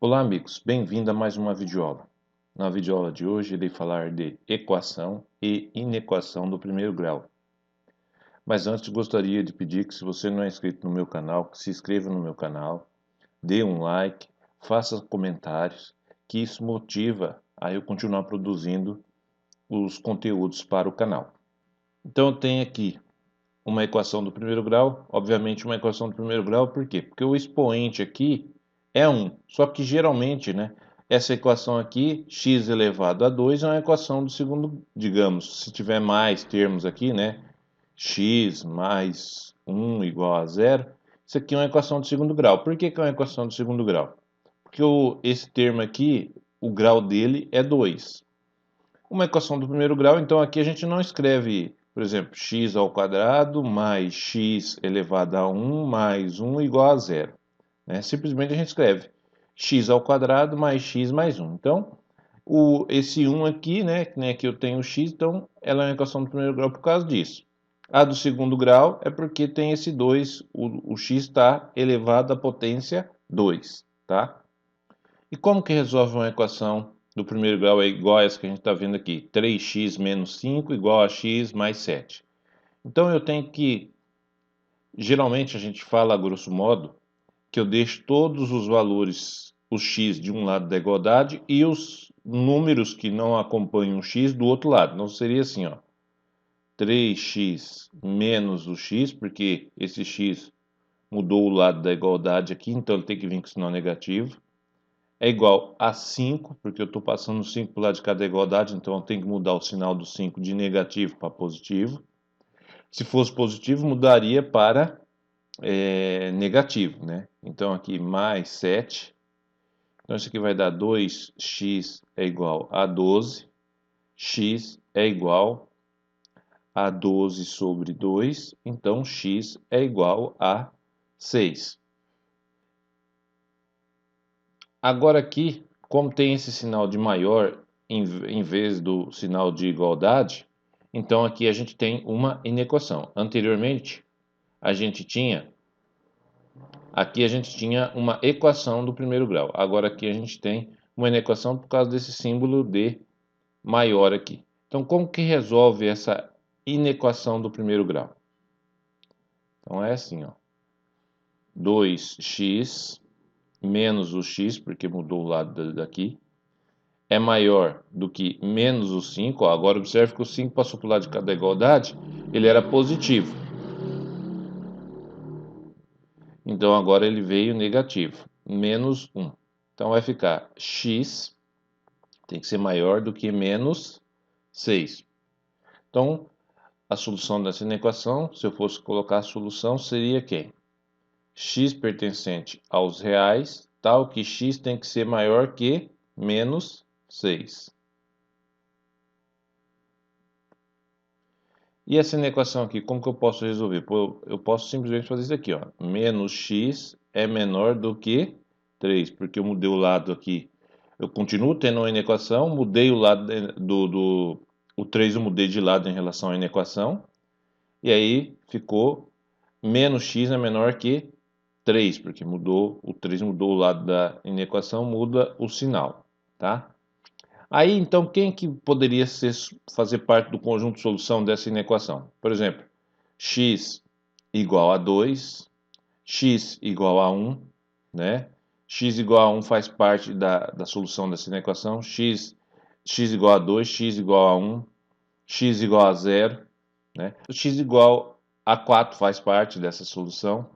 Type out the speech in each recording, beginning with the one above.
Olá amigos, bem-vindo a mais uma videoaula. Na videoaula de hoje irei falar de equação e inequação do primeiro grau. Mas antes gostaria de pedir que, se você não é inscrito no meu canal, que se inscreva no meu canal, dê um like, faça comentários, que isso motiva a eu continuar produzindo os conteúdos para o canal. Então eu tenho aqui uma equação do primeiro grau, obviamente uma equação do primeiro grau, por quê? Porque o expoente aqui é 1, só que geralmente, essa equação aqui, x elevado a 2, é uma equação do segundo, digamos, se tiver mais termos aqui, x mais 1 igual a 0, isso aqui é uma equação do segundo grau. Por que é uma equação do segundo grau? Porque esse termo aqui, o grau dele é 2. Uma equação do primeiro grau, então aqui a gente não escreve, por exemplo, x ao quadrado mais x elevado a 1 mais 1 igual a 0. Simplesmente a gente escreve x ao quadrado mais x mais 1. Então, esse 1 aqui, que eu tenho x, então ela é uma equação do primeiro grau por causa disso. A do segundo grau é porque tem esse 2, o x está elevado à potência 2, tá? E como que resolve uma equação do primeiro grau é igual a essa que a gente está vendo aqui? 3x menos 5 igual a x mais 7. Então eu tenho que, geralmente a gente fala a grosso modo, que eu deixo todos os valores, o x de um lado da igualdade e os números que não acompanham o x do outro lado. Então seria assim, ó, 3x menos o x, porque esse x mudou o lado da igualdade aqui, então ele tem que vir com sinal negativo. É igual a 5, porque eu estou passando 5 para o lado de cada igualdade, então eu tenho que mudar o sinal do 5 de negativo para positivo. Se fosse positivo, mudaria para negativo, Então aqui mais 7. Então isso aqui vai dar 2x é igual a 12. X é igual a 12 sobre 2. Então x é igual a 6. Agora aqui, como tem esse sinal de maior em vez do sinal de igualdade, então aqui a gente tem uma inequação. Anteriormente, aqui a gente tinha uma equação do primeiro grau. Agora aqui a gente tem uma inequação por causa desse símbolo de maior aqui. Então como que resolve essa inequação do primeiro grau? Então é assim, ó. 2x menos o x, porque mudou o lado daqui, é maior do que menos o 5. Ó, agora observe que o 5 passou para o lado de cada igualdade, ele era positivo. Então agora ele veio negativo, menos 1. Então vai ficar x tem que ser maior do que menos 6. Então a solução dessa equação, se eu fosse colocar a solução, seria quem? X pertencente aos reais, tal que x tem que ser maior que menos 6. E essa equação aqui, como que eu posso resolver? Eu posso simplesmente fazer isso aqui, ó. Menos x é menor do que 3, porque eu mudei o lado aqui. Eu continuo tendo uma equação, mudei o lado o 3 eu mudei de lado em relação à equação. E aí ficou menos x é menor que 3, porque o 3 mudou o lado da equação, muda o sinal, tá? Aí, então, quem que poderia fazer parte do conjunto de solução dessa inequação? Por exemplo, x igual a 2, x igual a 1, x igual a 1 faz parte da solução dessa inequação, x igual a 2, x igual a 1, x igual a 0, O x igual a 4 faz parte dessa solução,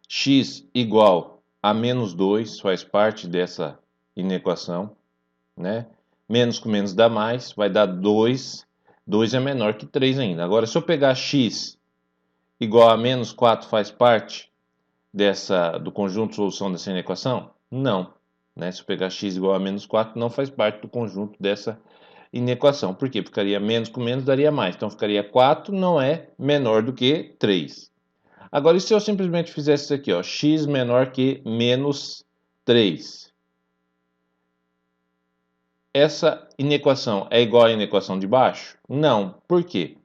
x igual a menos 2 faz parte dessa inequação, Menos com menos dá mais, vai dar 2. 2 é menor que 3 ainda. Agora, se eu pegar x igual a menos 4 faz parte do conjunto de solução dessa inequação? Não. Se eu pegar x igual a menos 4, não faz parte do conjunto dessa inequação. Por quê? Ficaria menos com menos, daria mais. Então, ficaria 4 não é menor do que 3. Agora, e se eu simplesmente fizesse isso aqui, ó, x menor que menos 3? Essa inequação é igual à inequação de baixo? Não. Por quê?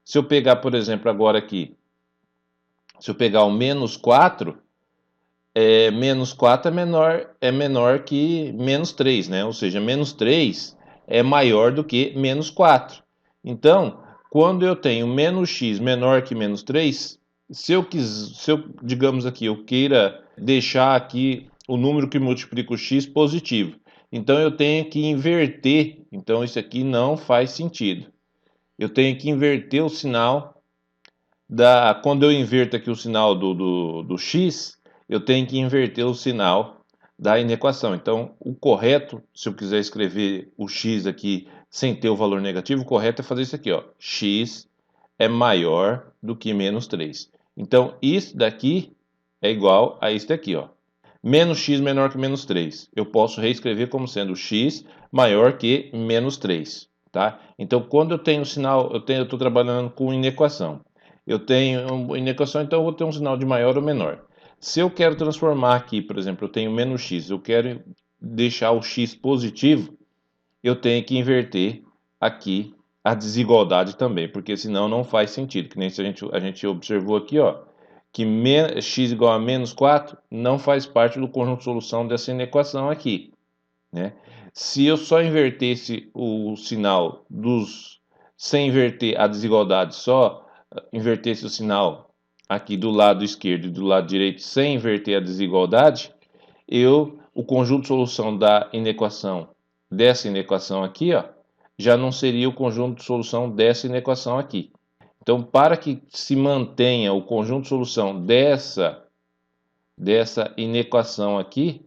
Se eu pegar, por exemplo, agora aqui, se eu pegar o menos 4, menos 4 é menor que menos 3, né? Ou seja, menos 3 é maior do que menos 4. Então, quando eu tenho menos x menor que menos 3, se eu, digamos aqui, eu queira deixar aqui o número que multiplica o x positivo, então eu tenho que inverter. Então, isso aqui não faz sentido. Eu tenho que inverter o sinal quando eu inverto aqui o sinal do x, eu tenho que inverter o sinal da inequação. Então, o correto, se eu quiser escrever o x aqui sem ter o valor negativo, o correto é fazer isso aqui, ó. X é maior do que menos 3. Então, isso daqui é igual a isso daqui, ó. Menos x menor que menos 3. Eu posso reescrever como sendo x maior que menos 3, tá? Então, quando eu tenho o sinal, eu estou trabalhando com inequação. Eu tenho uma inequação, então eu vou ter um sinal de maior ou menor. Se eu quero transformar aqui, por exemplo, eu tenho menos x, eu quero deixar o x positivo, eu tenho que inverter aqui a desigualdade também, porque senão não faz sentido. Que nem se a gente observou aqui, ó, que x igual a menos 4 não faz parte do conjunto de solução dessa inequação aqui, né? Se eu só invertesse o sinal sem inverter a desigualdade, só invertesse o sinal aqui do lado esquerdo e do lado direito sem inverter a desigualdade, o conjunto de solução dessa inequação aqui, ó, já não seria o conjunto de solução dessa inequação aqui. Então, para que se mantenha o conjunto de solução dessa inequação aqui,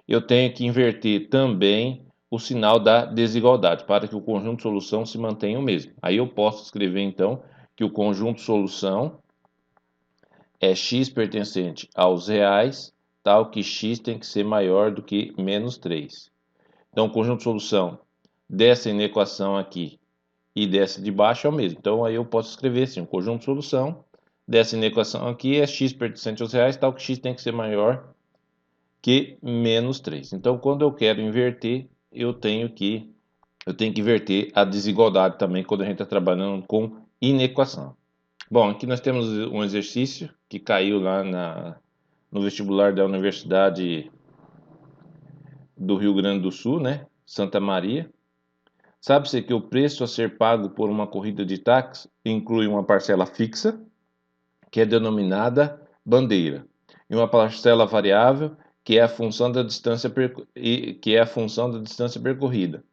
eu tenho que inverter também o sinal da desigualdade, para que o conjunto de solução se mantenha o mesmo. Aí eu posso escrever, então, que o conjunto de solução é x pertencente aos reais, tal que x tem que ser maior do que menos 3. Então, o conjunto de solução dessa inequação aqui e dessa de baixo é o mesmo. Então, aí eu posso escrever assim, o conjunto de solução dessa inequação aqui é x pertencente aos reais, tal que x tem que ser maior que menos 3. Então, quando eu quero inverter, eu tenho que inverter a desigualdade também quando a gente está trabalhando com inequação. Bom, aqui nós temos um exercício que caiu lá no vestibular da Universidade do Rio Grande do Sul, né? Santa Maria. Sabe-se que o preço a ser pago por uma corrida de táxi inclui uma parcela fixa, que é denominada bandeira, e uma parcela variável, que é a função da distância, percorrida.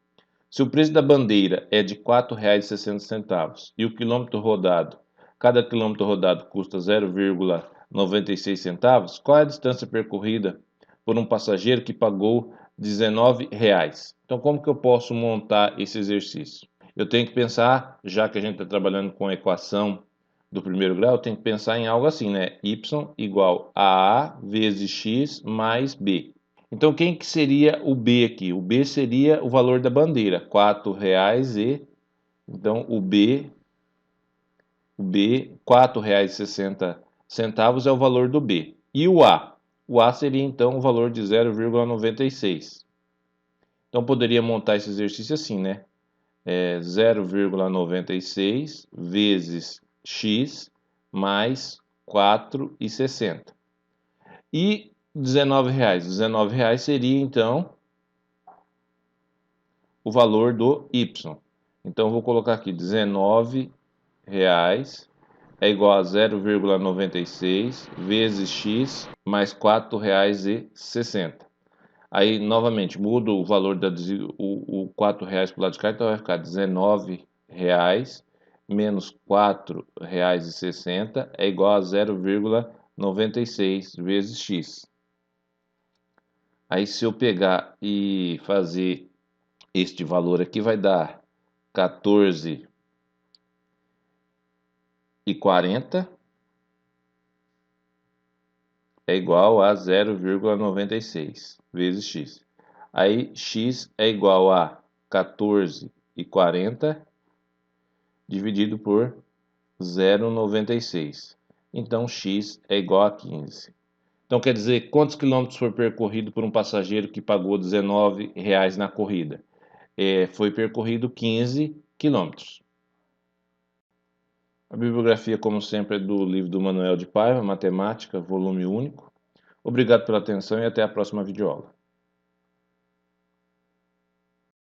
Se o preço da bandeira é de R$ 4,60 e o quilômetro rodado, cada quilômetro rodado custa 0,96 centavos, qual é a distância percorrida por um passageiro que pagou R$ 19? Então, como que eu posso montar esse exercício? Eu tenho que pensar, já que a gente está trabalhando com a equação do primeiro grau, eu tenho que pensar em algo assim, né? Y igual a A vezes X mais B. Então, quem que seria o B aqui? O B seria o valor da bandeira, R$ 4,00 Então, R$ 4,60 é o valor do B. E o A? O A seria, então, o valor de 0,96. Então, poderia montar esse exercício assim, né? 0,96 vezes x mais 4,60. E R$ 19. R$ 19 seria, então, o valor do y. Então, vou colocar aqui R$ 19 é igual a 0,96 vezes x mais R$ 4,60. Aí, novamente, mudo o valor o R$ 4 para o lado de cá, então vai ficar R$ 19 menos R$ 4,60 é igual a 0,96 vezes x. Aí, se eu pegar e fazer este valor aqui, vai dar 14,40 é igual a 0,96 vezes x. Aí, x é igual a 14,40 dividido por 0,96. Então, x é igual a 15. Então, quer dizer, quantos quilômetros foi percorrido por um passageiro que pagou R$ 19 na corrida? Foi percorrido 15 quilômetros. A bibliografia, como sempre, é do livro do Manuel de Paiva, Matemática, volume único. Obrigado pela atenção e até a próxima videoaula.